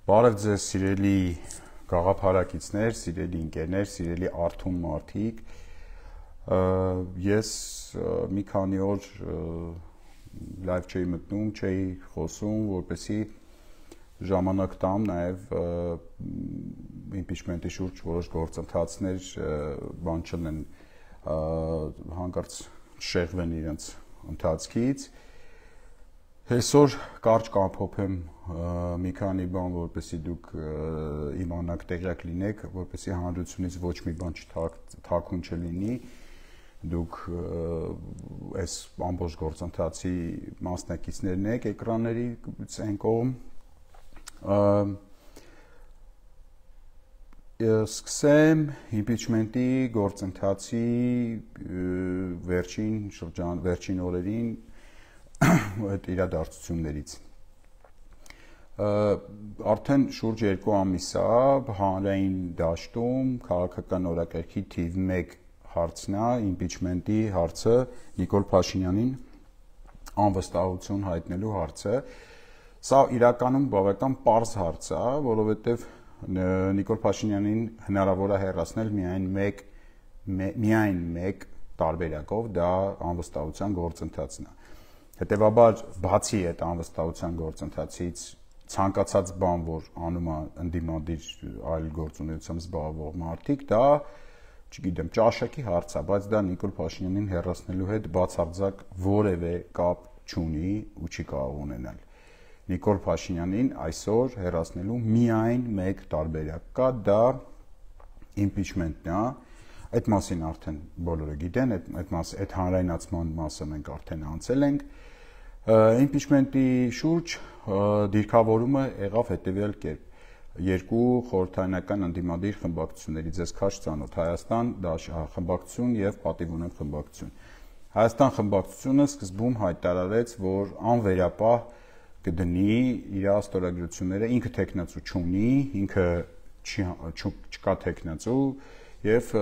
Բարև ձեզ սիրելի գաղափարակիցներ, սիրելի ընկերներ, սիրելի արթուն մարդիկ։ Ես մի քանի օր լայվ չէի մտնում, չէի խոսում, որպեսզի ժամանակ տամ նաև impeachment-ի շուրջ որոշ գործընթացներ բան չլեն հանկարծ շեղվեն իրենց ընթացքից։ Այսօր կարճ կամփոփեմ մի քանի բան, որպեսզի դուք իմանաք, տեղյակ լինեք, որպեսզի հանրությունից ոչ մի բան չթաքուն չլինի, դուք այս ամբողջ գործընթացի մասնակիցներն եք էկրանների այն կողմ։ Սկսեմ impeachment-ի գործընթացի վերջին օրերին այդ իրադարձություններից։ Արդեն շուրջ 2 ամիս է հանրային դաշտում քաղաքական օրակարգի թիվ 1 հարցն է impeachment-ի հարցը, Նիկոլ Փաշինյանին անվստահություն հայտնելու հարցը։ Սա իրականում բավական պարզ հարց է, որովհետև Նիկոլ Փաշինյանին հնարավոր է հեռացնել միայն մեկ տարբերակով, դա անվստահության գործընթացն է։ Հետևաբար, բացի այդ անվստահության գործընթացից ցանկացած բան, որ անում է ընդդիմադիր այլ գործունեությամբ զբաղվող մարդիկ, դա, չգիտեմ, ճաշակի հարց է, բայց դա Նիկոլ Փաշինյանին հեռացնելու հետ բացարձակ որևէ կապ չունի ու չի կարող ունենալ։ Նիկոլ Փաշինյանին այսօր հեռացնելու միայն մեկ տարբերակ կա, դա impeachment-ն է։ Այդ մասին արդեն բոլորը գիտեն, այդ հանրայնացման մասը մենք արդեն անցել ենք։ Impeachment-ի շուրջ դիրքավորումը եղավ հետևյալ կերպ. երկու խորհրդարանական ընդդիմադիր խմբակցությունների ձեզ քաշ ծանոթ Հայաստան խմբակցություն եւ Պատիվ ունեմ խմբակցություն։ Հայաստան խմբակցությունը սկզբում հայտարարեց, որ անվերապահ կդնի իր ստորագրությունները, ինքը տեխնացու չունի, ինքը չկա տեխնացու եւ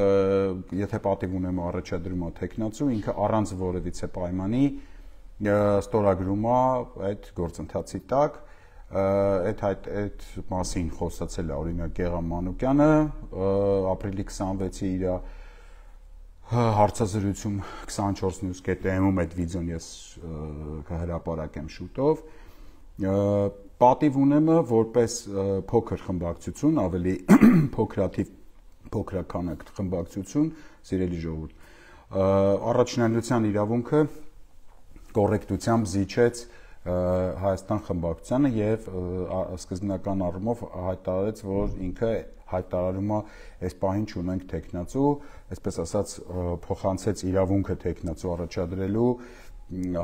եթե Պատիվ ունեմ առաջադրում է տեխնացու, ինքը առանց որևիցե պայմանի ստորագրում է այդ գործընթացի տակ, այդ մասին խոսացել է օրինակ Գեղամ Մանուկյանը, ապրիլի 26-ի իր հարցազրույցում 24 news.am-ում այդ վիդեոն ես կհրապարակեմ շուտով։ Պատիվ ունեմը որպես փոքր խմբակցություն, ավելի փոքրական խմբակցություն, սիրելի ժողովուրդ, առաջնահերթության իրավունքը կոռեկտությամբ զիջեց Հայաստան խմբակցությանը եւ սկզբնական առումով հայտարարեց, որ ինքը հայտարարում է այս պահին չունենք տեխնացու, այսպես ասած փոխանցեց իրավունքը տեխնացու առաջադրելու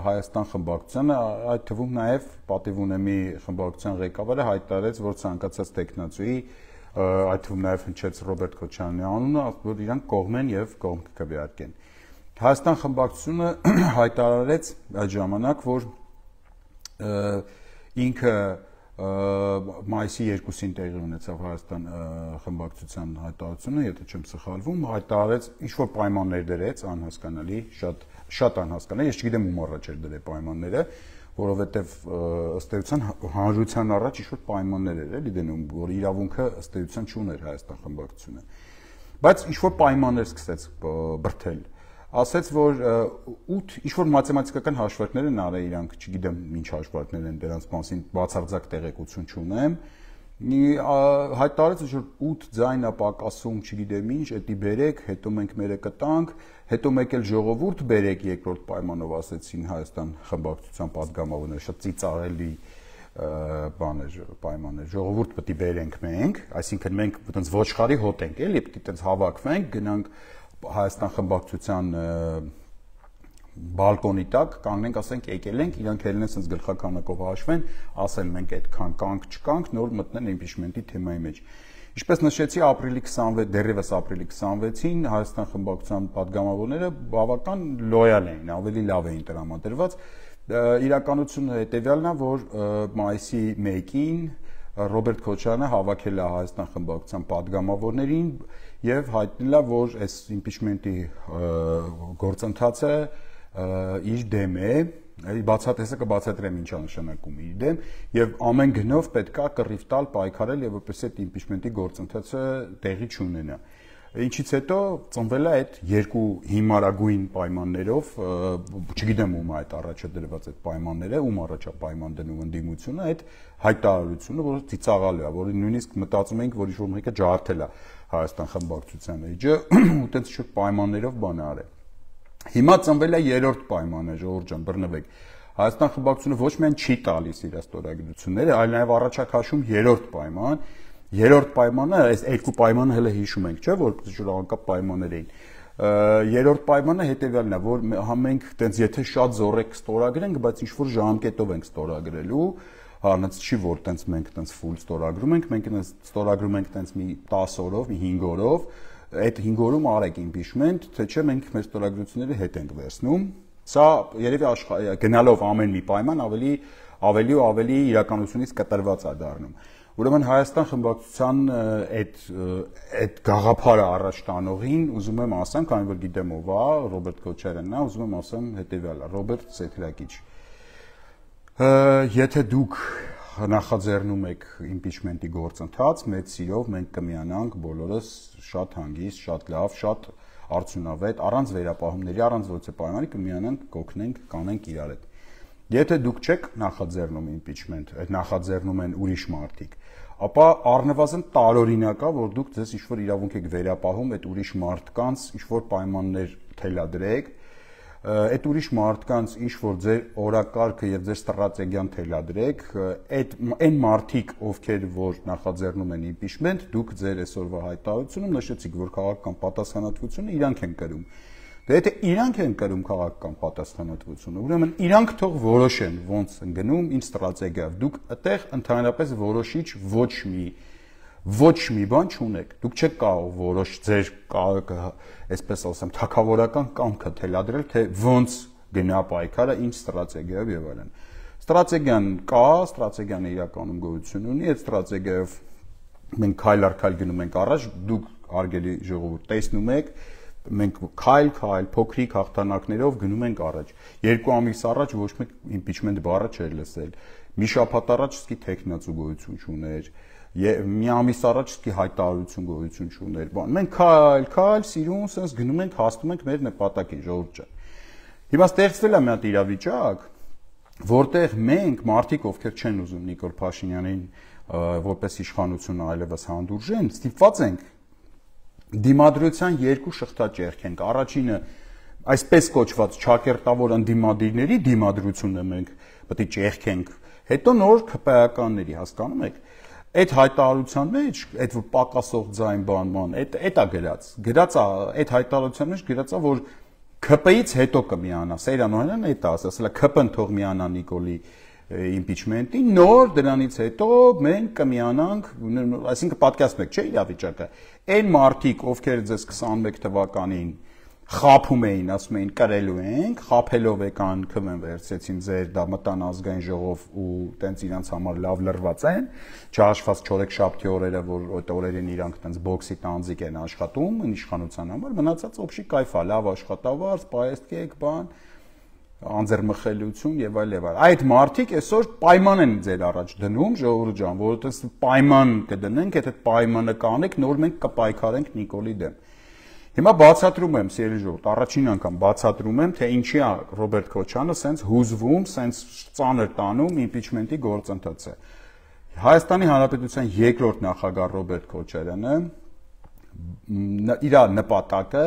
Հայաստան խմբակցությանը, այդ թվում նաեւ Պատիվ ունեմի խմբակցության ղեկավարը հայտարարեց, որ ցանկացած տեխնացուի, այդ թվում նաեւ հնչեց Ռոբերտ Քոչարյանի անունը, որ իրանք կողմեն եւ կողմ կքվեարկեն։ Հայաստան խմբակցությունը հայտարարեց այդ ժամանակ, որ ինքը մայիսի 2-ին տեղի ունեցավ Հայաստան խմբակցության հայտարարությունը, եթե չեմ սխալվում, հայտարարեց ինչ-որ պայմաններ դրեց, անհասկանալի, շատ անհասկանալի, ես չգիտեմ ում առաջ էր դրել պայմանները, որովհետև ըստ էության հանրության առաջ ինչ-որ պայմաններ էր էլի դնում, որ իրավունքը ըստ էության չուներ Հայաստան խմբակցությունը։ Բայց ինչ-որ պայմաններ սկսեց բրթել։ Ասեց, որ 8 ինչ-որ մաթեմատիկական հաշվարկներ են արել իրանք, չգիտեմ ինչ հաշվարկներ են դրանց մասին, բացարձակ տեղեկություն չունեմ։ Հայտարարեց, որ 8 ձայն է պակասում, չգիտեմ ինչ, էդի բերեք, հետո մենք մերը կտանք, հետո մեկ էլ ժողովուրդ բերեք երկրորդ պայմանով ասեցին Հայաստան խմբակցության падգամավորները, շատ ծիծաղելի բաներ, պայմաններ, ժողովուրդ պետք է բերենք մենք, այսինքն մենք այտենց ոչխարի հոտ ենք, էլի պետք է այտենց հավաքվենք, գնանք Հայաստան խմբակցության բալկոնի տակ կանգնենք, ասենք եկել ենք, իրանք ելնեն ասենց գլխականակով հաշվեն, ասեն մենք այդքան կանք չկանք, նոր մտնեն impeachment-ի թեմայի մեջ։ Ինչպես նշեցի, ապրիլի 26, դեռևս ապրիլի 26-ին Հայաստան խմբակցության падգամավորները բավական լոյալ էին, ավելի լավ էին տրամադրված։ Իրականությունը հետևյալն է, որ մայիսի 1-ին Ռոբերտ Քոչարյանը հավաքել է Հայաստան խմբակցության падգամավորներին եւ հայտնել է, որ այս impeachment-ի գործընթացը իր դեմ է Բացատեսը կբացատրեմ ինչա նշանակում իր դեմ եւ ամեն գնով պետքա կռիվ տալ, պայքարել եւ որպեսզի այդ իմպիչմենտի գործընթացը տեղի չունենա։ Ինչից հետո ծնվել է այդ երկու հիմարագույն պայմաններով, չգիտեմ ում այդ առաջը դրված այդ պայմանները, ում առաջա պայման դնում ընդդիմությունը, այդ հայտարարությունը, որը ծիծաղալու է, որը նույնիսկ մտածում ենք, որ ինչ-որ մեկը ջարդել է Հայաստան խմբակցության էջը, ու տենց ինչ-որ պայմաններով բան արել։ Հիմա ծնվել է երրորդ պայմանը, ժողովուրդ ջան, բռնվեք։ Հայաստան խմբակցությունը ոչ միայն չի տալիս իր ստորագրությունները, այլ նաև առաջակաշում երրորդ պայման։ Երրորդ պայմանը, այս երկու պայմանը հələ հիշում ենք, չէ՞, որ անկապ պայմաններ էին։ Երրորդ պայմանը հետեւյալն է, որ մենք տենց եթե շատ զորեք ստորագրենք, բայց ինչ որ ժամկետով ենք ստորագրելու, հանց չի որ տենց մենք տենց ֆուլ ստորագրում ենք, մենք տենց ստորագրում ենք տենց մի 10 օրով, մի 5 օրով, այդ 5 օրում արեք impeachment, թե չէ մենք մեր ստորագրությունները հետ ենք վերցնում։ Սա երևի գնալով ամեն մի պայման ավելի ու ավելի իրականությունից կտրված է դառնում։ Ուրեմն Հայաստան խմբակցության այդ գաղափարը առաջ տանողին ուզում եմ ասեմ, քանի որ գիտեմ ով է, Ռոբերտ Քոչարյանն է, ուզում եմ ասեմ հետեւյալը, Ռոբերտ Սեթրակիչ։ Եթե դուք նախաձեռնում եք impeachment-ի գործընթաց, մեծ սիրով մենք կմիանանք բոլորս շատ հանգիստ, շատ լավ, շատ արդյունավետ, առանց վերապահումների, առանց ոչ թե պայմանի կմիանանք, կօգնենք, կանենք իրար հետ։ Եթե դուք չեք նախաձեռնում impeachment, այդ նախաձեռնում են ուրիշ մարդիկ, ապա առնվազն տարօրինակ է, որ դուք ձեզ ինչ-որ իրավունք եք վերապահում այդ ուրիշ մարդկանց ինչ-որ պայմաններ թելադրեք, այդ ուրիշ մարդկանց ինչ-որ ձեր օրակարգը եւ ձեր ստրատեգիան թելադրեք, այն մարդիկ, ովքեր որ նախաձեռնում են impeachment, դուք ձեր այսօրվա հայտարարությունում նշեցիք, որ քաղաքական պատասխանատվությունը իրանք են կրում։ Դե եթե իրանք են կրում քաղաքական պատասխանատվությունը, ուրեմն իրանք թող որոշեն ոնց են գնում, ինչ ստրատեգիայով։ Դուք այդտեղ ընդհանրապես որոշիչ ոչ մի բան չունեք։ Դուք չեք կարող որոշ ձեր այսպես ասեմ, թակավորական կամքը թելադրել, թե ոնց գնա պայքարը, ինչ ստրատեգիայով եւ այլն։ Ստրատեգիան կա, ստրատեգիան իրականում գոյություն ունի, այդ ստրատեգիայով մենք քայլ առ քայլ գնում ենք առաջ, դուք հարգելի ժողովուրդ տեսնում եք, մենք քայլ փոքրիկ հաղթանակներով գնում ենք առաջ։ 2 ամիս առաջ ոչ մեկ impeachment բառը չէր լսել։ Մի շաբաթ առաջ սկի տեխնացու գոյություն չուներ։ Մի ամիս առաջ սկի հայտարարություն գոյություն չուներ։ Մենք քայլ սիրուն sense գնում ենք, հասնում ենք մեր նպատակին, ժողովուրդ ջան։ Հիմա ստեղծվել է մի հատ իրավիճակ, որտեղ մենք մարդիկ, ովքեր չեն ուզում Նիկոլ Փաշինյանին որպես իշխանություն այլևս հանդուրժեն, ստիպված ենք դիմադրության երկու շղթաճեղք ենք։ Առաջինը այսպես կոչված ճակերտավոր ընդդիմադիրների դիմադրությունը մենք պետք է ճեղքենք, հետո նոր քպայականների, հասկանում եք։ Այդ հայտարարության մեջ, այդ որ պակասող ձայն բանման, այդ է գրած այդ հայտարարության մեջ գրած է, որ ՔՊ-ից հետո կմիանա, Սեյրանոյանն այդ է ասել, ՔՊ-ն թող միանա Նիկոլի impeachment-ի, նոր դրանից հետո մենք կմիանանք, այսինքն պատկերացնում եք, չէ՞ իրավիճակը։ Այն մարդիկ, ովքեր ձեզ 21 թվականին խափում էին, ասում էին կրելու ենք, խափելով եկան քվեն վերցրեցին ձեր, դա մտան ազգային ժողով ու տենց իրանց համար լավ լրված են, չհաշված չորեքշաբթի օրերը, որ այդ օրերին իրանք տենց բոքսի տանձիկ են աշխատում, իշխանության համար, մնացած օբշի կայֆ է, լավ աշխատավարձ, պայեստկեք, բան անձեռմխելիություն եւ այլ եւ այլ։ Այդ մարդիկ այսօր պայման են ձեր առաջ դնում, ժողովուրդ ջան, որովհետեւ պայման կդնենք, եթե պայմանը կանեք, նոր մենք կպայքարենք Նիկոլի դեմ։ Հիմա բացատրում եմ, սիրելի ժողովուրդ, առաջին անգամ բացատրում եմ, թե ինչի է Ռոբերտ Քոչարյանը սենց հուզվում, սենց ծանր տանում impeachment-ի գործընթացը։ Հայաստանի Հանրապետության երկրորդ նախագահ Ռոբերտ Քոչարյանը իր նպատակը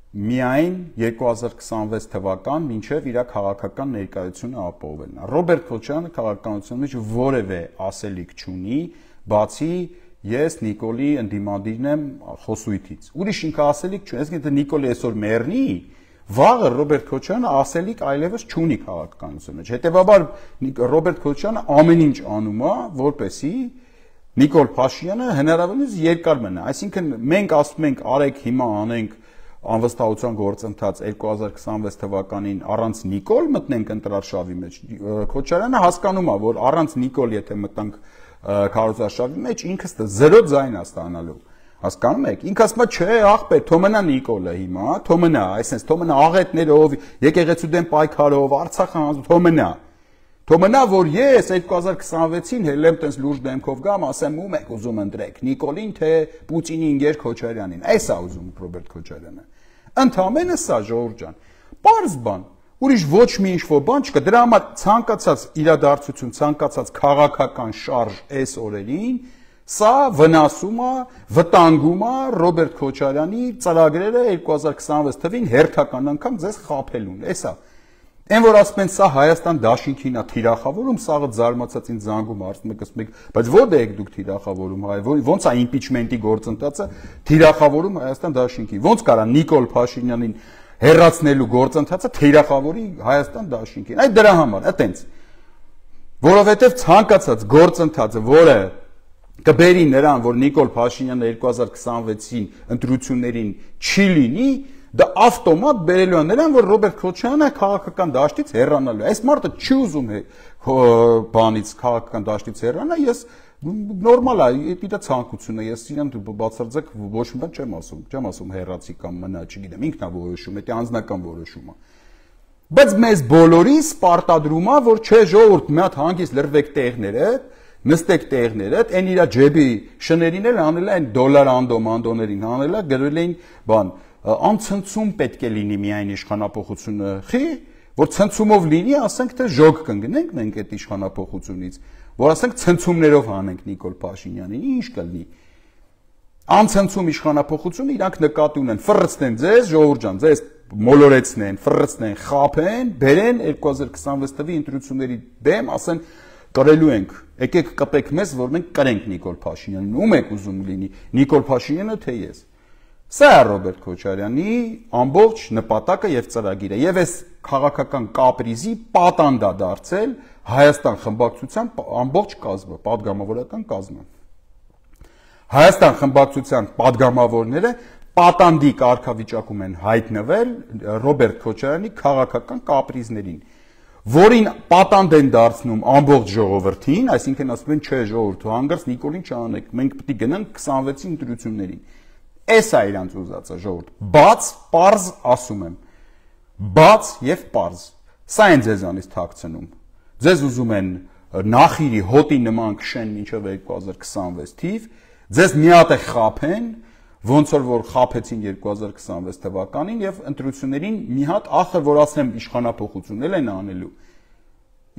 միայն 2026 թվական մինչև իր քաղաքական ներկայությունը ապահովելն է։ Ռոբերտ Քոչարյանը քաղաքականության մեջ որևէ ասելիք չունի, բացի ես Նիկոլի ընդդիմադիրն եմ խոսույթից։ Ուրիշ ինքը ասելիք չունի, այսինքն Նիկոլի այսօր մեռնի, վաղը Ռոբերտ Քոչարյանը ասելիք այլևս չունի քաղաքականության մեջ։ Հետևաբար Ռոբերտ Քոչարյանը ամեն ինչ անում է, որպեսզի Նիկոլ Փաշինյանը հնարավորինս երկար մնա։ Այսինքն մենք ասում ենք արեք հիմա անենք անվստահության գործընթաց 2026 թվականին առանց Նիկոլ մտնենք ընտրարշավի մեջ։ Քոչարյանը հասկանում է, որ առանց Նիկոլ եթե մտանք քարոզարշավի մեջ ինքս 0 ձայն է ստանալու։ Հասկանում եք, ինքը ասում է, չէ, աղբեր, թո մնա Նիկոլը հիմա, թո մնա, այսպես թո մնա աղետներով, եկեղեցու դեմ պայքարով, Արցախը հանձ, թո մնա։ Թո մնա, որ ես 2026-ին հելեմ տես լուրջ դեմքով գամ, ասեմ ում եք ուզում ընտրեք, Նիկոլին թե Պուտինին, Ինգեր Քոչարյանին։ Այս է ուզում Ռոբերտ Քոչարյանը։ Ընդամենը սա ժողովուրդ ջան։ Պարզ բան, ուրիշ ոչ մի ինչ-որ բան չկա։ Դրա համար ցանկացած իրադարձություն, ցանկացած քաղաքական շարժ այս օրերին, սա վնասում է, վտանգում է Ռոբերտ Քոչարյանի ծրագրերը 2026 թվին հերթական անգամ ձեզ խաբելուն։ Էսա։ Այն որ ասում են սա Հայաստան դաշինքին է թիրախավորում, սաղը զարմացած ինձ զանգում հարցնում եք, ասում եք, բայց որտե եք դուք թիրախավորում ոնց է իմպիչմենտի գործընթացը թիրախավորում Հայաստան դաշինքին։ Ոնց կարա Նիկոլ Փաշինյանին հերացնելու գործընթացը թիրախավորի Հայաստան դաշինքին։ Այդ դրա համար, այտենց։ Որովհետև ցանկացած գործընթացը, որը կբերի նրան, որ Նիկոլ Փաշինյանը 2026-ին ընտրություններին չի լինի, դա ավտոմատ բերելու է նրան, որ Ռոբերտ Քոչարյանը քաղաքական դաշտից հեռանալու է։ Այս մարդը չի ուզում բանից քաղաքական դաշտից հեռանա, ես նորմալ է, դա ցանկություն է, ես իրան բացարձակ ոչ մի բան չեմ ասում հեռացի կամ մնա, չգիտեմ, ինքն է որոշում, դա անձնական որոշում է։ Բայց մեզ բոլորիս պարտադրում է, որ չէ ժողովուրդ, մի հատ հանգիստ լրվեք տեղները, նստեք տեղները, այն իր ջեբի շներին էլ անել են դոլար անդոներին, անել է գրել էին բան անցնցում պետք է լինի միայն իշխանապողությունը, խի, որ ցնցումով լինի, ասենք թե ժոգ կընկնենք մենք այդ իշխանապողությունից, որ ասենք ցնցումներով հանենք Նիկոլ Փաշինյանին, ինչ կլինի։ Անցնցում իշխանապողությունը իրանք նկատի ունեն, ֆռցնեն ձեզ, ժողովուրդ ջան, ձեզ մոլորեցնեն, ֆռցնեն, խափեն, բերեն 2026 թվի ընտրությունների դեմ, ասեն կրելու ենք, եկեք կպեք մեզ, որ մենք կրենք Նիկոլ Փաշինյանին, ում եք ուզում լինի, Նիկոլ Փաշինյանը թե ես։ Սա է Ռոբերտ Քոչարյանի ամբողջ նպատակը եւ ծրագիրը եւ այս քաղաքական կապրիզի պատանդ է դարձել Հայաստան խմբակցության ամբողջ կազմը, падգամավորական կազմը։ Հայաստան խմբակցության падգամավորները պատանդի կարգավիճակում են հայտնվել Ռոբերտ Քոչարյանի քաղաքական կապրիզներին, որին պատանդ են դարձնում ամբողջ ժողովրդին, այսինքն ասում են չէ ժողովուրդ, հանգարց Նիկոլին չանեք, մենք պետք է գնանք 26-ի ընտրություններին։ Էս է իրանց ուզածը ժողովուրդ, բաց, պարզ ասում եմ, բաց եւ պարզ, սա են ձեզանից թաքցնում, ձեզ ուզում են նախիրի հոտի նման քշեն մինչև 2026 թիվ, ձեզ մի հատ է խափեն, ոնց որ խափեցին 2026 թվականին եւ ընտրություններին մի հատ ախր որ ասեմ իշխանապողություններ են անելու,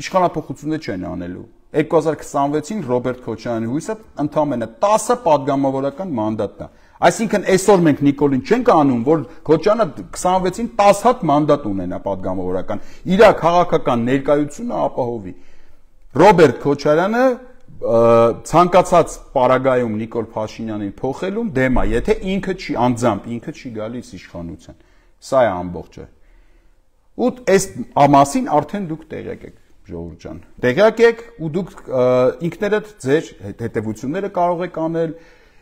իշխանապողություններ չեն անելու, 2026-ին Ռոբերտ Քոչարյանի հույսը ընդամենը 10 падգամավորական մանդատն է։ Այսինքն այսօր մենք Նիկոլին չենք անում, որ Քոչարյանը 26-ին 10 հատ մանդատ ունենա падգամավորական, իր քաղաքական ներկայությունը ապահովի։ Ռոբերտ Քոչարյանը ցանկացած պարագայում Նիկոլ Փաշինյանին փոխելուն դեմ է, եթե ինքը չի անձամբ, ինքը չի գալիս իշխանության։ Սա է ամբողջը։ Ու այս ամասին արդեն դուք տեղյակ եք, ժողովուրդ ջան։ Տեղյակ եք ու դուք ինքներդ ձեր հետևությունները կարող եք անել,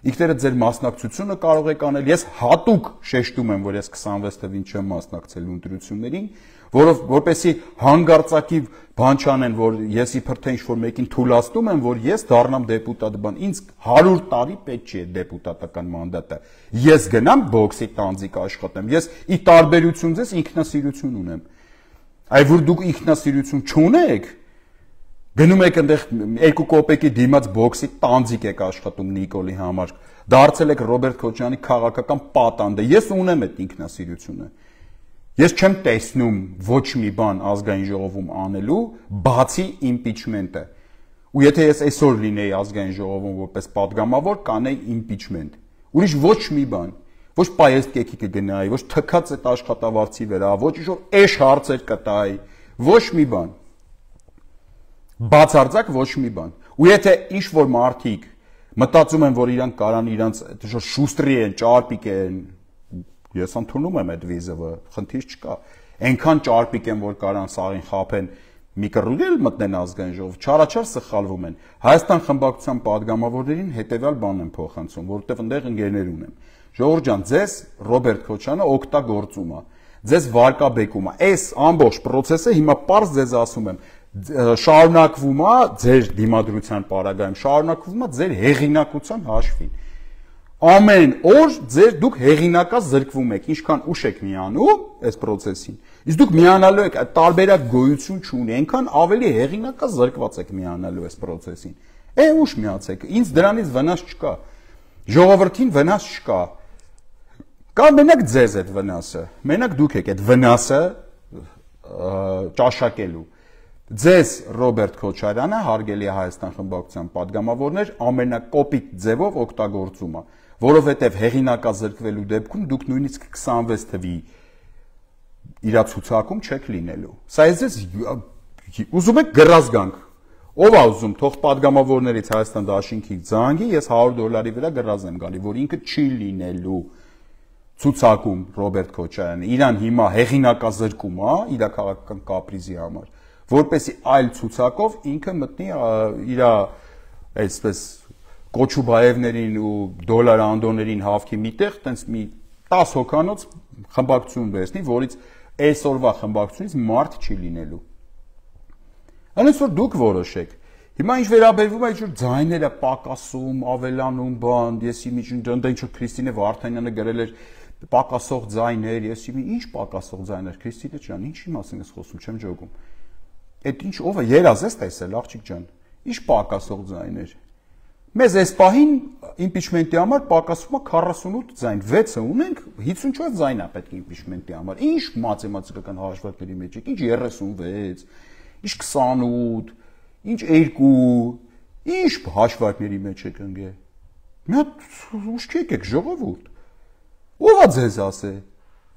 ինքներդ ձեր մասնակցությունը կարող եք անել։ Ես հատուկ շեշտում եմ, որ ես 26 թվին չեմ մասնակցելու ընտրություններին, որովհետեւ հանգարցակի բան չանեն, որ ես իբր թե ինչ-որ մեկին թույլատնում եմ, որ ես դառնամ դեպուտատ բան։ Ինձ 100 տարի պետք չի այդ դեպուտատական մանդատը։ Ես գնամ բոքսի տանձիկ աշխատեմ։ Ես ի տարբերություն ձեզ ինքնասիրություն ունեմ։ Այ որ դուք ինքնասիրություն չունեք, գնում եք այնտեղ 2 կոպեկի դիմաց բոքսի տանձիկ եք աշխատում Նիկոլի համար։ Դարձել եք Ռոբերտ Քոչարյանի քաղաքական պատանդը։ Ես ունեմ այդ ինքնասիրությունը։ Ես չեմ տեսնում ոչ մի բան ազգային ժողովում անելու, բացի իմպիչմենտը։ Ու եթե ես այսօր լինեի ազգային ժողովում որպես падգամավոր, կանեի իմպիչմենտ։ Ուրիշ ոչ մի բան, ոչ պայեստ կեքի կգնայի, ոչ թքած այդ աշխատավարձի վրա, ոչ ինչ-որ էշ հարցեր կտայի, ոչ մի բան։ Բացարձակ ոչ մի բան։ Ու եթե ինչ-որ մարդիկ մտածում են, որ իրանք կարան իրանց շուստրի են, ճարպիկ են, ես ընդունում եմ այդ վիզովը, խնդիր չկա։ Այնքան ճարպիկ են, որ կարան սաղին խափեն, մի կռուլ մտնեն ազգային ժողով, չարաչար սխալվում են։ Հայաստան խմբակցության падգամավորներին հետեւյալ բան են փոխանցում, որովհետև այնտեղ ընկերներ ունեմ։ Ժողովուրդ ջան, ձեզ Ռոբերտ Քոչարյանը օգտագործում է, ձեզ վարկաբեկում է։ Այս ամբողջ process-ը հիմա պարզ ձեզ ասում եմ, շարունակվում է ձեր դիմադրության պարագայում, շարունակվում է ձեր հեղինակության հաշվին։ Ամեն օր դուք հեղինակած զրկվում եք, ինչքան ուշ եք միանում այս process-ին։ Իսկ դուք միանալու եք, այդ տարբերակ գոյություն չունի, այնքան ավելի հեղինակած զրկված եք միանալու այս process-ին։ Ուշ միացեք, ինձ դրանից վնաս չկա։ Ժողովրդին վնաս չկա։ Կա մենակ ձեզ այդ վնասը։ Մենակ դուք եք այդ վնասը ճաշակելու։ Ձեզ Ռոբերտ Քոչարյանը, հարգելի Հայաստան խմբակցության падգամավորներ, ամենակոպիտ ձևով օգտագործում է, որովհետև հեղինակած զրկվելու դեպքում դուք նույնիսկ 26 թվի իրա ցուցակում չեք լինելու։ Սա ես ուզում եք գրած գանք։ Ով է ուզում, թող падգամավորներից Հայաստան դաշինքի զանգի, ես $100 վրա գրած եմ գալի, որ ինքը չի լինելու ցուցակում Ռոբերտ Քոչարյանը։ Իրան հիմա հեղինակած զրկում է իր քաղաքական կապրիզի համար, որպեսի այլ ցուցակով ինքը մտնի իր այսպես Կոչուբաևներին ու դոլար անդոներին հավքի միտեղ, տենց մի 10 հոկանոց խմբակցություն վերցնի, որից այսօրվա խմբակցությունից մարդ չի լինելու։ Այնպես որ դուք որոշեք։ Հիմա ինչ վերաբերվում է ինչ-որ ձայները պակասում, ավելանում, բան, ես ինչ-որ Քրիստինե Վարդանյանը գրել էր պակասող ձայներ, ես ինչ պակասող ձայներ, Քրիստինե ջան, ինչի մասին ես խոսում, չեմ ջոկում։ Այդ ինչ ով է, երազ ես տեսել, աղջիկ ջան։ Ինչ պակասող ձայներ։ Մեզ այս պահին իմպիչմենտի համար պակասում է 48 ձայն, 6-ը ունենք, 54 ձայն է պետք է իմպիչմենտի համար։ Ինչ մաթեմատիկական հաշվարկների մեջ եք, ինչ 36, ինչ 28, ինչ 2, ինչ հաշվարկների մեջ եք ընկել։ Մի հատ ուշքի եկեք ժողովուրդ։ Ո՞վ է ձեզ ասե։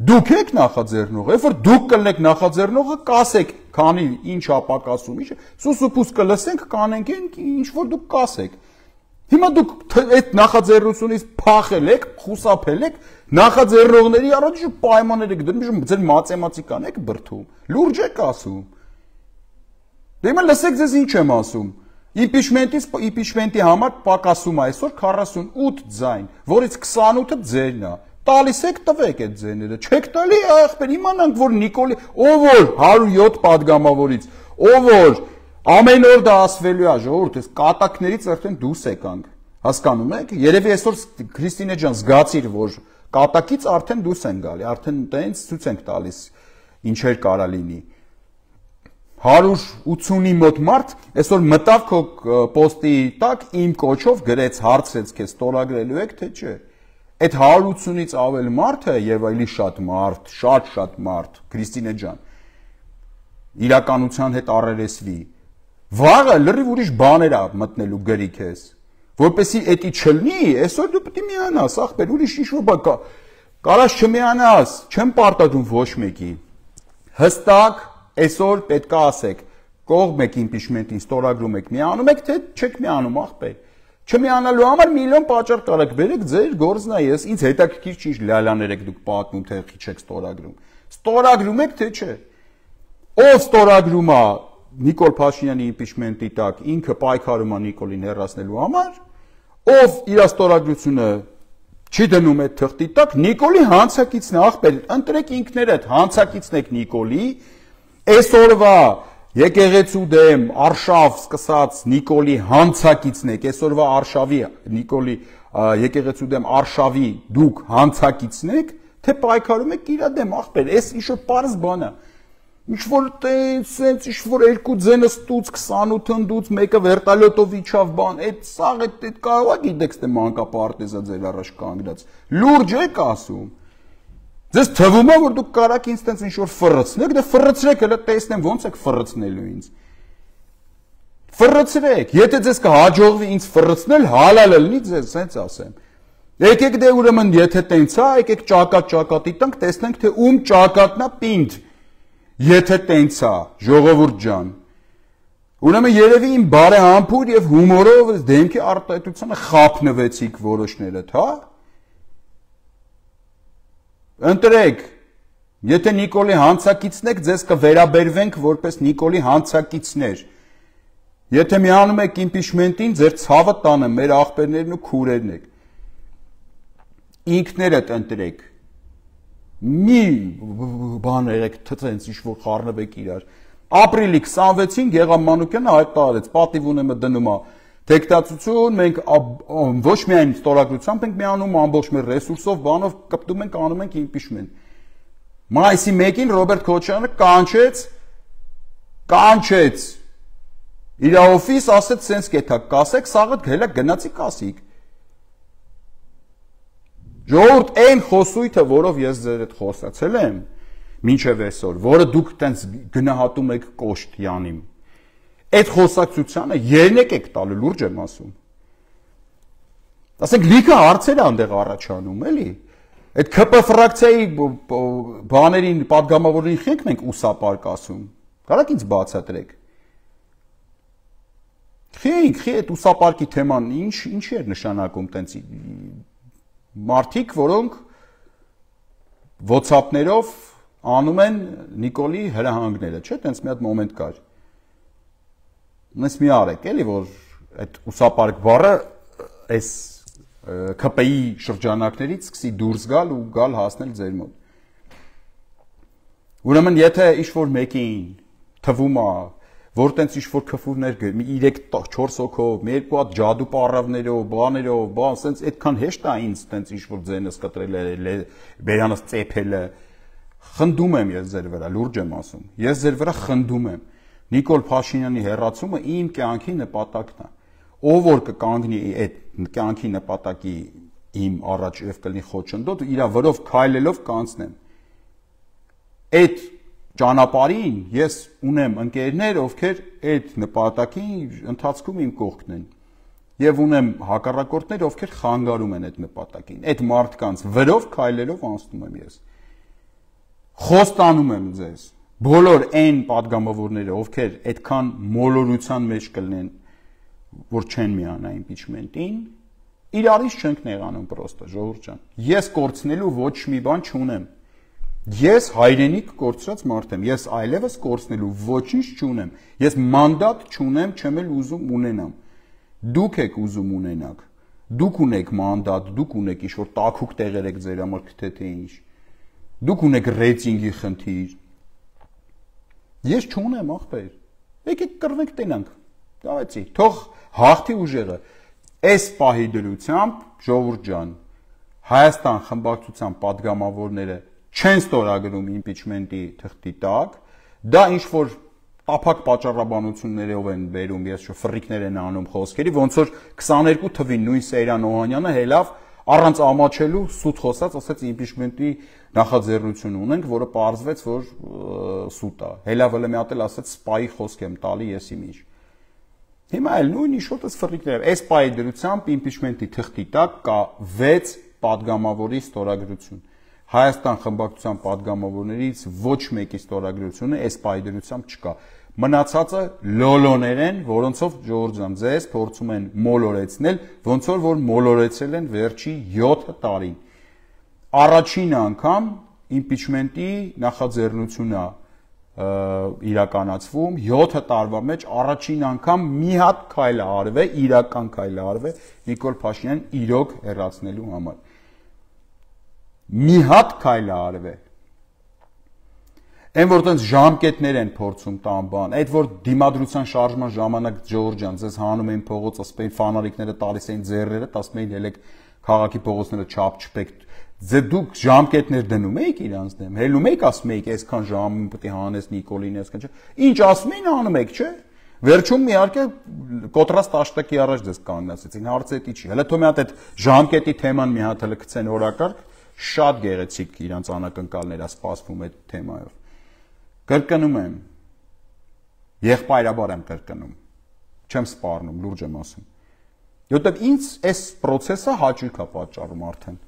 Դուք եք նախաձեռնողը, երբ որ դուք կլնեք նախաձեռնողը, կասեք, քանի ինչ է պակասում, ինչ սուսուփուս կլսենք, կանենք ինչ որ դուք կասեք։ Հիմա դուք այդ նախաձեռնությունից փախել եք, խուսափել եք, նախաձեռնողների առաջ պայմաններ եք դնում, ձեր մաթեմատիկան եք բրդում, լուրջ եք ասում։ Դե հիմա լսեք ձեզ ինչ եմ ասում։ Իմպիչմենտի համար պակասում է այսօր 48 ձայն, որից 28-ը ձերն է։ Տալիս եք տվեք այդ ձեները, չեք տալի, ախպեր, իմանանք, որ Նիկոլի, ով որ 107 падգամավորից, ով որ ամեն օր դա ասվելու է, ժողովուրդ, այս կատակներից արդեն դուրս եկանք, հասկանում եք, երևի այսօր Քրիստինե ջան զգացիր, որ կատակից արդեն դուրս են գալի, արդեն տենց ցույց ենք տալիս, ինչեր կարա լինի։ 180-ի մոտ մարդ այսօր մտավ քո պոստի տակ իմ կոչով գրեց, հարցրեց քեզ ստորագրելու եք, թե չէ։ Այդ 180-ից ավել մարդը եւ այլի շատ մարդ, շատ մարդ, Քրիստինե ջան, իրականության հետ առերեսվի։ Վաղը լրիվ ուրիշ բաներ է մտնելու գրի քեզ, որպեսի էդի չլինի, այսօր դու պետք է միանաս, ախպեր, ուրիշ ինչ-որ բան կա, կարաս չմիանաս, չեմ պարտադրում ոչ մեկի։ Հստակ այսօր պետք է ասեք, կողմ եք իմպիչմենտին ստորագրում եք, միանում եք, թե չեք միանում, ախպեր։ Չմիանալու համար միլիոն պատճառ կարեք բերեք, ձեր գործն է, ես ինձ հետաքրքիր չի լալաներ եք դուք պատմում, թե չեք ստորագրում։ Ստորագրում եք, թե չէ։ Ով ստորագրում է Նիկոլ Փաշինյանի իմպիչմենտի տակ, ինքը պայքարում է Նիկոլին հեռացնելու համար, ով իր ստորագրությունը չի դնում այդ թղթի տակ, Նիկոլի հանցակիցն է, ախպեր, ընտրեք ինքներդ, հանցակիցն եք Նիկոլի, այսօրվա Եկեղեցու դեմ արշավ սկսած Նիկոլի հանցակիցն եք, այսօրվա արշավի Նիկոլի եկեղեցու դեմ արշավի դուք հանցակիցն եք, թե պայքարում եք իր դեմ, ախպեր, այս ինչ-որ պարզ բան է։ Ինչ-որ տենց ինչ-որ երկու ձենը ստուց 28 ընդուց, մեկը վերտալյոտով իջավ բան, այդ սաղ այդ կարող է գիտեք թե մանկապարտեզա ձեր առաջ կանգնած։ Լուրջ եք ասում։ Ձեզ թվում է, որ դուք կարաք ինձ տենց ինչ-որ ֆռցնեք, դե ֆռցրեք, հələ տեսնեմ ոնց եք ֆռցնելու ինձ։ Ֆռցրեք, եթե ձեզ կհաջողվի ինձ ֆռցնել, հալալ լինի ձեզ, սենց ասեմ։ Եկեք դե ուրեմն եթե տենց է, եկեք ճակատի տանք, տեսնենք թե ում ճակատն է պինդ։ Եթե տենց է, ժողովուրդ ջան։ Ուրեմն երևի իմ բարեհամբույր եւ հումորով դեմքի արտահայտությանը խափնվեցիք որոշներդ, հա։ Ընտրեք, եթե Նիկոլի հանցակիցն եք, ձեզ կվերաբերվենք որպես Նիկոլի հանցակիցներ։ Եթե միանում եք իմպիչմենտին, ձեր ցավը տանը, մեր աղբերներն ու քուրերն եք։ Ինքներդ ընտրեք։ Մի բան եղեք, թծենց ինչ-որ խառնվեք իրար։ Ապրիլի 26-ին Գեղամ Մանուկյանը հայտարարեց, պատիվ ունեմը դնում է Տեխնացություն մենք ոչ միայն ստորագրությամբ ենք միանում, ամբողջ մեր ռեսուրսով, բանով կպտում ենք, անում ենք impeachment։ Մայիսի 1-ին Ռոբերտ Քոչարյանը կանչեց իր օֆիս, ասեց սենց կետա կասեք, սաղը հելա գնացի կասիկ։ Ժողովուրդ այն խոսույթը, որով ես ձեր հետ խոսացել եմ, մինչև այսօր, որը դուք տենց գնահատում եք կոշտ յանիմ, այդ խոսակցությանը երնեք եք տալու, լուրջ եմ ասում։ Ասենք լիքը հարցեր անդեղ առաջանում, էլի։ Այդ ԿՊ ֆրակցիայի բաներին, պատգամավորներին խենք մենք ուսապարկ ասում։ Կարաք ինձ բացատրեք։ Խի այդ ուսապարկի թեման ինչ էր նշանակում տենց մարդիկ, որոնք WhatsApp-ներով անում են Նիկոլի հրահանգները, չէ՞, տենց մի հատ մոմենտ կար։ Մենք մի արեք, էլի, որ այդ ուսապարկ բառը այս ԿՊ-ի շրջանակներից սկսի դուրս գալ ու գալ հասնել ձեր մոտ։ Ուրեմն եթե ինչ-որ մեկին թվում է, որ տենց ինչ-որ քֆուրներ 3-4 հոգով, մի երկու հատ ջադու պարավներով, բաներով, ասենց այդքան հեշտ է ինձ տենց ինչ-որ ձենս կտրել, բերանս ծեփելը, խնդում եմ ես ձեր վրա, լուրջ եմ ասում։ Ես ձեր վրա խնդում եմ։ Նիկոլ Փաշինյանի հեռացումը իմ կյանքի նպատակն է։ Ով որ կկանգնի այդ կյանքի նպատակի իմ առաջ եւ կլինի խոչընդոտ, իր վրով քայլելով կանցնեմ։ Այդ ճանապարհին ես ունեմ ընկերներ, ովքեր այդ նպատակի ընթացքում իմ կողքն են։ Եվ ունեմ հակառակորդներ, ովքեր խանգարում են այդ նպատակին։ Այդ մարդկանց վրով քայլելով անցնում եմ ես։ Խոստանում եմ ձեզ, բոլոր այն падգամավորները, ովքեր այդքան մոլորության մեջ կլինեն, որ չեն միանա impeachment-ին, իրարից չենք նեղանում պրոստը, ժողովուրդ ջան։ Ես կորցնելու ոչ մի բան չունեմ։ Ես հայրենիք կորցրած մարդ եմ, ես այլևս կորցնելու ոչինչ չունեմ։ Ես մանդատ չունեմ, չեմ էլ ուզում ունենամ։ Դուք եք ուզում ունենաք։ Դուք ունեք մանդատ, դուք ունեք ինչ-որ տաքուկ տեղեր եք ձեր համար թե ինչ։ Դուք ունեք ռեյտինգի խնդիր։ Ես չունեմ, ախպեր։ Եկեք կռվենք տենանք։ Դավեցի, թող հաղթի ուժերը։ Այս պահի դրությամբ, ժողովուրդ ջան, Հայաստան խմբակցության падգամավորները չեն ստորագրում impeachment-ի թղթի տակ, դա ինչ-որ տափակ պատճառաբանություններով են բերում, ես շո ֆրիկներ են անում խոսքերի, ոնց որ 22 թվին նույն Սեյրան Օհանյանը հելավ առանց ամաչելու սուտ խոսած, ասաց impeachment-ի նախաձեռնություն ունենք, որը պարզվեց, որ սուտ է։ Հելավ էլ մի հատ էլ ասաց սպայի խոսք եմ տալի եսի միջ։ Հիմա էլ նույն ինչ-որ ֆրիկներ, այս պահի դրությամբ impeachment-ի թղթի տակ կա 6 падգամավորի ստորագրություն։ Հայաստան խմբակցության падգամավորներից ոչ մեկի ստորագրությունը այս պահի դրությամբ չկա։ Մնացածը լոլոներ են, որոնցով ժողովուրդ ջան ձեզ փորձում են մոլորեցնել, ոնց որ մոլորեցել են վերջի 7 տարին։ Առաջին անգամ impeachment-ի նախաձեռնությունը իրականացվում 7 տարվա մեջ առաջին անգամ մի հատ քայլ արվե, իրական քայլ արվե Նիկոլ Փաշինյանն իրոք հեռացնելու համար։ Մի հատ քայլ արվե։ Այն որ տենց ժամկետներ են փորձում տան բան, այդ որ դիմադրության շարժման ժամանակ Ջորջ ջան, ձեզ հանում էին փողոց, ասում էին ֆանարիկները տալիս էին ձեռները, ասում էին ելեք քաղաքի փողոցները չափչփեք։ Ձեր դուք ժամկետներ դնում եք իրանց դեմ, հելում եք ասում եք այսքան ժամին պետք է հանես Նիկոլին, այսքան չէ։ Ինչ ասում էին անում եք, չէ։ Վերջում իհարկե կոտրած տաշտակի առաջ դες կանգնացեցին, հարցը էդի չի։ Հələ թող մի հատ այդ ժամկետի թեման մի հատ հələ գցեն օրակարգ, շատ գեղեցիկ իրանց անակնկալներ է սպասվում այդ թեմայով։ Կրկնում եմ, եղբայրաբար եմ կրկնում, չեմ սպառնում, լուրջ եմ ասում։ Որտեվ ինձ այս process-ը հաճույք է պատճառում արդեն։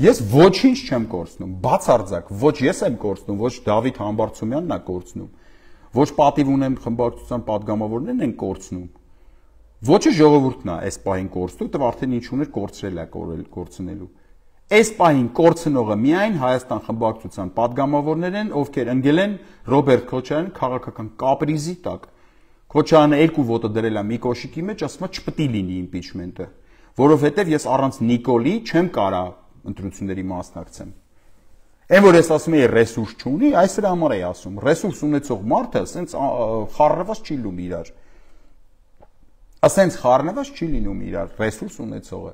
Ես ոչինչ չեմ կորցնում, բացարձակ, ոչ ես եմ կորցնում, ոչ Դավիթ Համբարձումյանն է կորցնում, ոչ պատիվ ունեմ խմբակցության падգամավորներն են կորցնում։ Ոչը ժողովուրդն է այս պահին կորցնում, դեռ արդեն ինչ ուներ կորցրել է կորցնելու։ Այս պահին կորցնողը միայն Հայաստան խմբակցության падգամավորներ են, ովքեր ընկել են Ռոբերտ Քոչարյանի քաղաքական կապրիզի տակ։ Քոչարյանը 2 ոտը դրել է մի կոշիկի մեջ, ասում է չպետք է լինի impeachment-ը, որովհետև ես առանց Նիկոլի չեմ կարա ընտրությունների մասնակցեմ։ Այն որ ես ասում եմ ռեսուրս չունի, այս դրա համար եմ ասում, ռեսուրս ունեցող մարդը սենց խառնված չի լում իրար։ ասենց խառնված չի լինում իրար, ռեսուրս ունեցողը։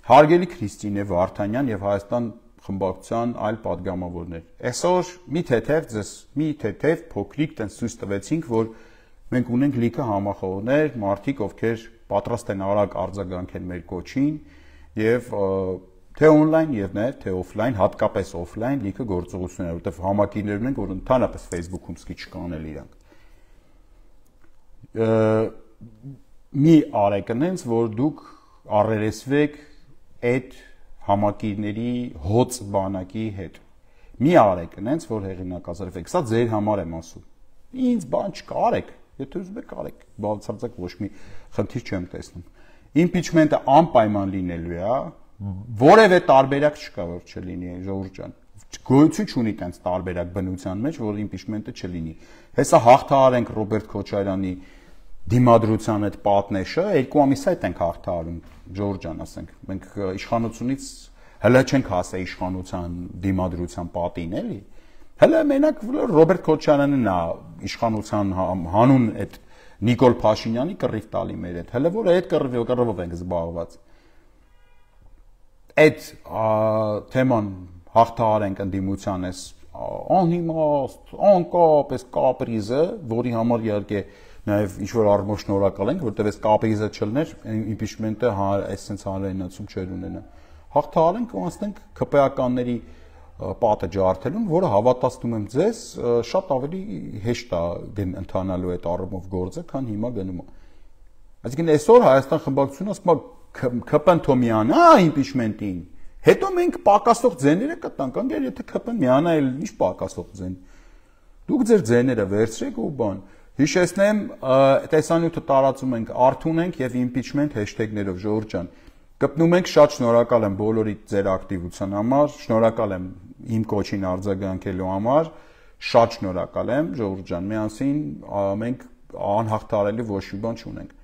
Հարգելի Քրիստինե Վարդանյան եւ Հայաստան խմբակցության այլ падգամավորներ։ Այսօր մի թեթև փոքրիկ տենց ցույց տվեցինք, որ մենք ունենք լիքը համախոհներ, մարդիկ, ովքեր պատրաստ են արագ արձագանքել մեր կոչին եւ թե on-line եւ նաեւ թե off-line, հատկապես off-line լիքը գործողություններ, որտեղ համակիրներ ունենք, որ ընդհանրապես Facebook-ում սկի չկանել իրանք։ Մի արեք այնց, որ դուք առերեսվեք այդ համակիրների հոծ բանակի հետ։ Մի արեք այնց, որ հեղինակազրվեք։ Սա ձեր համար եմ ասում։ Ինձ բան չկա, արեք, եթե ուզում եք արեք, բացարձակ ոչ մի խնդիր չեմ տեսնում։ Impeachment-ը անպայման լինելու է, որևէ տարբերակ չկա, որ չլինի, ժողովուրդ ջան։ Գոյություն չունի տենց տարբերակ բնության մեջ, որ impeachment-ը չլինի։ Հեսա հաղթահարենք Ռոբերտ Քոչարյանի դիմադրության այդ պատնեշը, 2 ամիս այդ ենք հաղթահարում, ժողովուրդ ջան, ասենք, մենք իշխանությունից հələ չենք հասել իշխանության դիմադրության պատին, էլի։ Հələ մենակ Ռոբերտ Քոչարյանն է իշխանության հանուն այդ Նիկոլ Փաշինյանի կռիվ տալի մեր հետ, հələ որ այդ կռիվով ենք զբաղված։ Այդ թեման հաղթահարենք ընդդիմության էս անհիմաստ, անկապ, էս կապրիզը, որի համար իհարկե նաև ինչ-որ առումով շնորհակալ ենք, որտեղ այս կապրիզը չլներ, impeachment-ը այսպես հանրայնացում չէր ունենա։ Հաղթահարենք ու անցնենք ԿՊԱ-կանների պատը ջարդելուն, որը հավատացնում եմ ձեզ, շատ ավելի հեշտ է ընթանալու այդ առումով գործը, քան հիմա գնում է։ Այսինքն այսօր Հայաստան խմբակցությունը ասում է ԿՊ-ն թո միանա impeachment-ին, հետո մենք պակասող ձեները կտանք, անգամ եթե ԿՊ-ն միանա, էլ ինչ պակասող ձեն։ Դուք ձեր ձեները վերցրեք ու բան։ Հիշեցնեմ, տեսանյութը տարածում ենք, արթուն ենք եւ impeachment hashtag-ներով, ժողովուրդ ջան։ Կպնում ենք, շատ շնորհակալ եմ բոլորիդ ձեր ակտիվության համար, շնորհակալ եմ իմ կոչին արձագանքելու համար, շատ շնորհակալ եմ, ժողովուրդ ջան, միասին մենք անհաղթահարելի ոչ մի բան չունենք։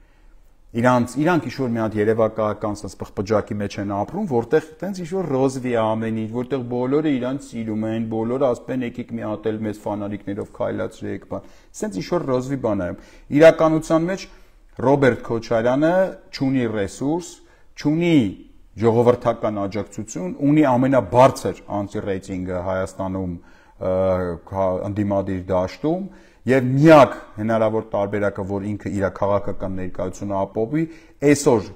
Իրանք ինչ-որ մի հատ երևակայական պղպջակի մեջ են ապրում, որտեղ տենց ինչ-որ ռոզվի ամեն ինչ, որտեղ բոլորը իրանք սիրում են, բոլորը ասում են եկեք մի հատ էլ մեզ ֆանալիկներով քայլացրեք, բան։ Սենց ինչ-որ ռոզվի բան է։ Իրականության մեջ Ռոբերտ Քոչարյանը չունի ռեսուրս, չունի ժողովրդական աջակցություն, ունի ամենաբարձր անտի-ռեյտինգը Հայաստանում ընդդիմադիր դաշտում եւ միակ հնարավոր տարբերակը, որ ինքը իր քաղաքական ներկայությունը ապահովի, այսօր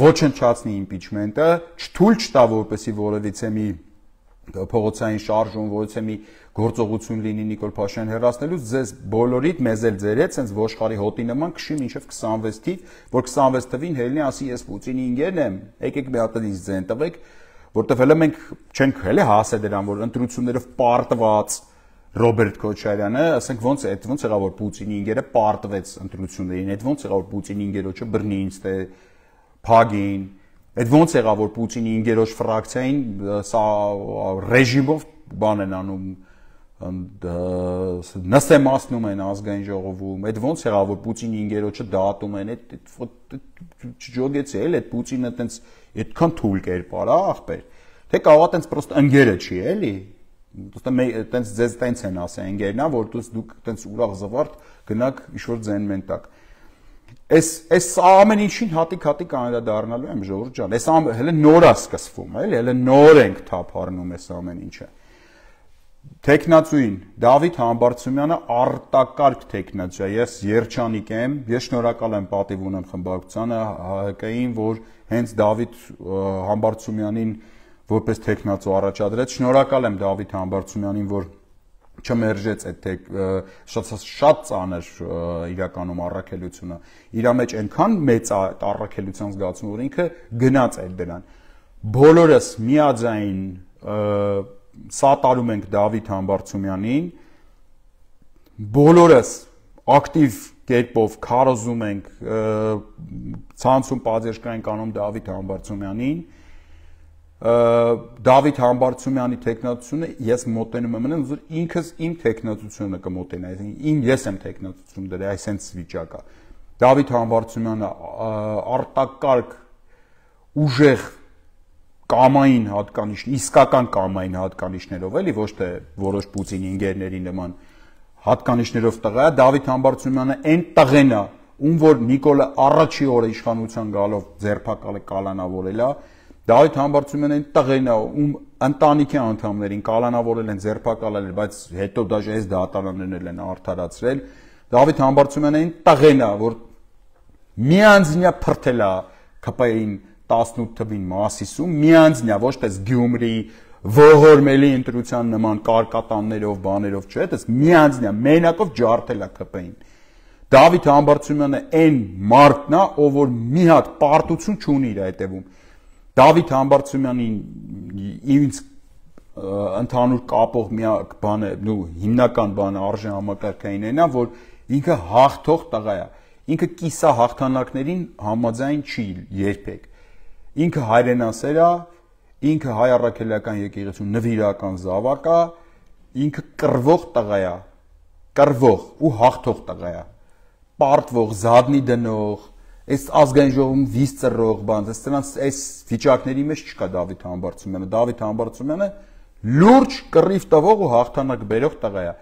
ոչնչացնի impeachment-ը, չթույլ չտա, որպեսզի որևիցե մի փողոցային շարժում, որևիցե մի գործողություն լինի Նիկոլ Փաշինյան հեռացնելուց, ձեզ բոլորիդ մեզ էլ ձեր հետ sense ոշխարի հոտի նման քշի մինչև 26 թիվ, որ 26 թվին հելնի ասի ես Պուտինի ինգերն եմ, եկեք մի հատ ինձ ձեն տվեք, որտեվ հələ մենք չենք հələ հասել դրան, որ ընտրություններով պարտված Ռոբերտ Քոչարյանը, ասենք ոնց եղավ որ Պուտինի ինգերը պարտվեց ընտրություններին, այդ ոնց եղավ որ Պուտինի ինգերոջը բռնի ինձ թե փագին, այդ ոնց եղավ որ Պուտինի ինգերոջ ֆրակցիային սա ռեժիմով բան են անում, նստեմացնում են ազգային ժողովում, այդ ոնց եղավ որ Պուտինի ինգերոջը դատում են, այդ չջոգեցի էլ այդ Պուտինը տենց այդքան թույլ կերպար, ախպեր, թե կարող է տենց պրոստը ընկերը չի, էլի տենց ձեզ տենց են ասել ընկերնա, որ դուք տենց ուրախ զվարթ գնաք ինչ-որ ձեն մեն տակ։ Այս ամեն ինչին հատիկ անդրադառնալու եմ, ժողովուրդ ջան, այս հələ նոր է սկսվում, էլի, հələ նոր ենք թափառնում այս ամեն ինչը։ Տեխնացուին Դավիթ Համբարձումյանը արտակարգ տեխնացու է, ես երջանիկ եմ, ես շնորհակալ եմ պատիվ ունեմ խմբակցությանը, ՀՀԿ-ին, որ հենց Դավիթ Համբարձումյանին որպես տեխնացու առաջադրեց, շնորհակալ եմ Դավիթ Համբարձումյանին, որ չմերժեց այդ շատ ծանր իրականում առաքելությունը։ Իր մեջ այնքան մեծ առաքելության զգացում, որ ինքը գնաց այդ դրան։ Բոլորս միաձայն սատարում ենք Դավիթ Համբարձումյանին, բոլորս ակտիվ կերպով քարոզում ենք ցանցում պատժեշկային կանոն Դավիթ Համբարձումյանին, Դավիթ Համբարձումյանի տեխնացությունը ես մոտենում եմ նրան, որ ինքս իմ տեխնացությունը կմոտենա, ես եմ տեխնացություն դրա այսենց վիճակա։ Դավիթ Համբարձումյանը արտակարգ ուժեղ կամային հատկանիշ, իսկական կամային հատկանիշներով, էլի ոչ թե որոշ Պուտինի ինգերների նման հատկանիշներով տղա է, Դավիթ Համբարձումյանը այն տղեն է, ում որ Նիկոլը առաջի օրը իշխանության գալով ձերբակալը կալանավորել է, Դավիթ Համբարձումյանն տղեն է, ում ընտանիքի անդամներին կալանավորել են, ձերբակալել, բայց հետո դաժե այս դատարաններն են արդարացրել։ Դավիթ Համբարձումյանն տղեն է, որ միանձնյա փրթել է ԿՊ-ին 18 թվին Մասիսում, միանձնյա, ոչ թե Գյումրի ողորմելի ընտրության նման կարկատաններով, բաներով, չէ, դες միանձնյա մենակով ջարդել է ԿՊ-ին։ Դավիթ Համբարձումյանը այն մարդն է, ով որ մի հատ պարտություն չունի իր հետևում։ Դավիթ Համբարձումյանին ինձ ընդհանուր կապող մի բանը, հիմնական բանը արժե համակարգային այնա, որ ինքը հաղթող տղա է։ Ինքը կիսա հաղթանակներին համաձայն չի երբեք։ Ինքը հայրենասեր է, ինքը հայ առաքելական եկեղեցու նվիրական զավակ է, ինքը կռվող տղա է, կռվող ու հաղթող տղա է։ Պարտվող, զադնի դնող, այս ազգային ժողովում վիզ ծռող բան, այս վիճակների մեջ չկա Դավիթ Համբարձումյանը։ Դավիթ Համբարձումյանը լուրջ կռիվ տվող ու հաղթանակ բերող տղա է։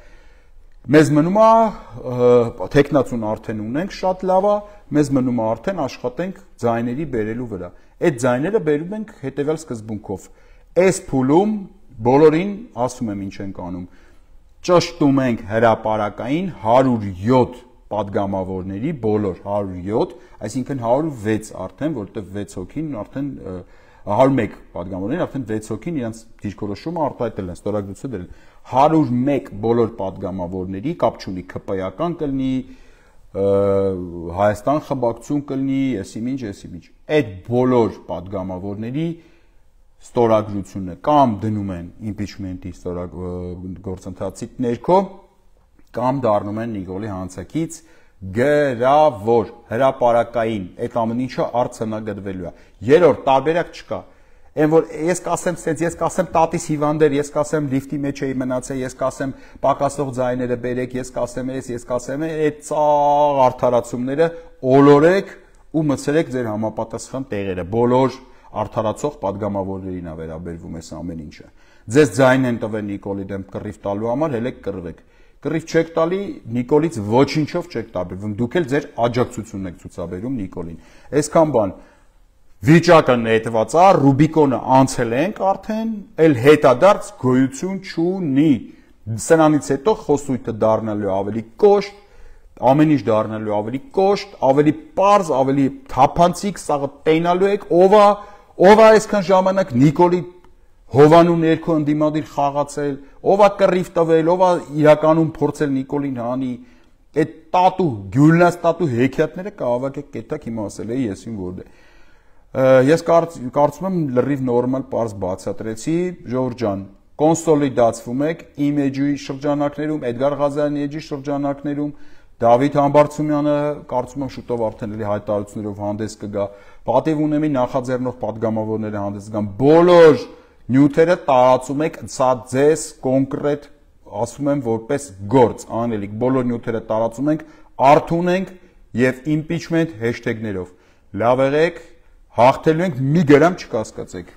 Մեզ մնում է տեխնացուն արդեն ունենք, շատ լավ է, մեզ մնում է արդեն աշխատենք ձայների բերելու վրա։ Այդ ձայները բերում ենք հետևյալ սկզբունքով։ Այս փուլում բոլորին ասում եմ ինչ ենք անում։ Ճշտում ենք հրապարակային 107 պատգամավորների, բոլոր 107, այսինքն 106 արդեն, որտեղ 6 հոգին արդեն 101 պատգամավորներին, արդեն 6 հոգին իրենց դիրքորոշումը արտահայտել են, ստորագրություն դրել։ 101 բոլոր պատգամավորների, կապ չունի ԿՊ-ական կլինի, Հայաստան խմբակցություն կլինի, եսիմինչ։ Այդ բոլոր պատգամավորների ստորագրությունը կամ դնում են impeachment-ի գործընթացի ներքո, կամ դառնում են Նիկոլի հանցակից գրավոր, հրապարակային, այդ ամեն ինչը արցանագրվելու է։ Երրորդ տարբերակ չկա։ Այն որ ես կասեմ, ես կասեմ տատիս հիվանդեր, ես կասեմ լիֆտի մեջ էի մնացել, ես կասեմ պակասող ձայները բերեք, ես կասեմ, այդ ծաղ արդարացումները օլորեք ու մցրեք ձեր համապատասխան տեղերը։ Բոլոր արդարացող պատգամավորներին է վերաբերվում այս ամեն ինչը։ Ձեզ ձայն են տվել Նիկոլի դեմ կռիվ տալու համար, հելեք կռվեք։ Կռիվ չեք տալի, Նիկոլից ոչինչով չեք տարբերվում, դուք էլ ձեր աջակցությունն եք ցուցաբերում Նիկոլին։ Այսքան բան վիճակը նետված է, Ռուբիկոնը անցել ենք արդեն, էլ հետադարձ գոյություն չունի։ Սրանից հետո խոսույթը դառնալու ավելի կոշտ, ամեն ինչ դառնալու ավելի կոշտ, ավելի պարզ, ավելի թափանցիկ, սաղը տենալու եք, ով է այսքան ժամանակ Նիկոլի հովանու ներքո ընդդիմադիր խաղացել, ով է կռիվ տվել, ով է իրականում փորձել Նիկոլին հանի, այդ տատու, գյուլնաց տատու հեքիաթները կհավաքեք, կետակ հիմա ասել էի եսին որդ է։ Ես կարծում եմ լրիվ նորմալ պարզ բացատրեցի, Ժողովուրդ ջան, կոնսոլիդացվում եք Իմեջի շրջանակներում, Էդգար Ղազարյանի էջի շրջանակներում, Դավիթ Համբարձումյանը կարծում եմ շուտով արդեն էլի հայտարարություններով հանդես կգա, պատիվ ունեմի նախաձեռնող պատգամավորները հանդես կգան, բոլոր նյութերը տարածում եք, սա ձեզ կոնկրետ ասում եմ որպես գործ անելիք, բոլոր նյութերը տարածում ենք, արթուն ենք եւ impeachment hashtag-ներով։ Լավ եղեք, հաղթելու ենք, մի գրամ չկասկածեք։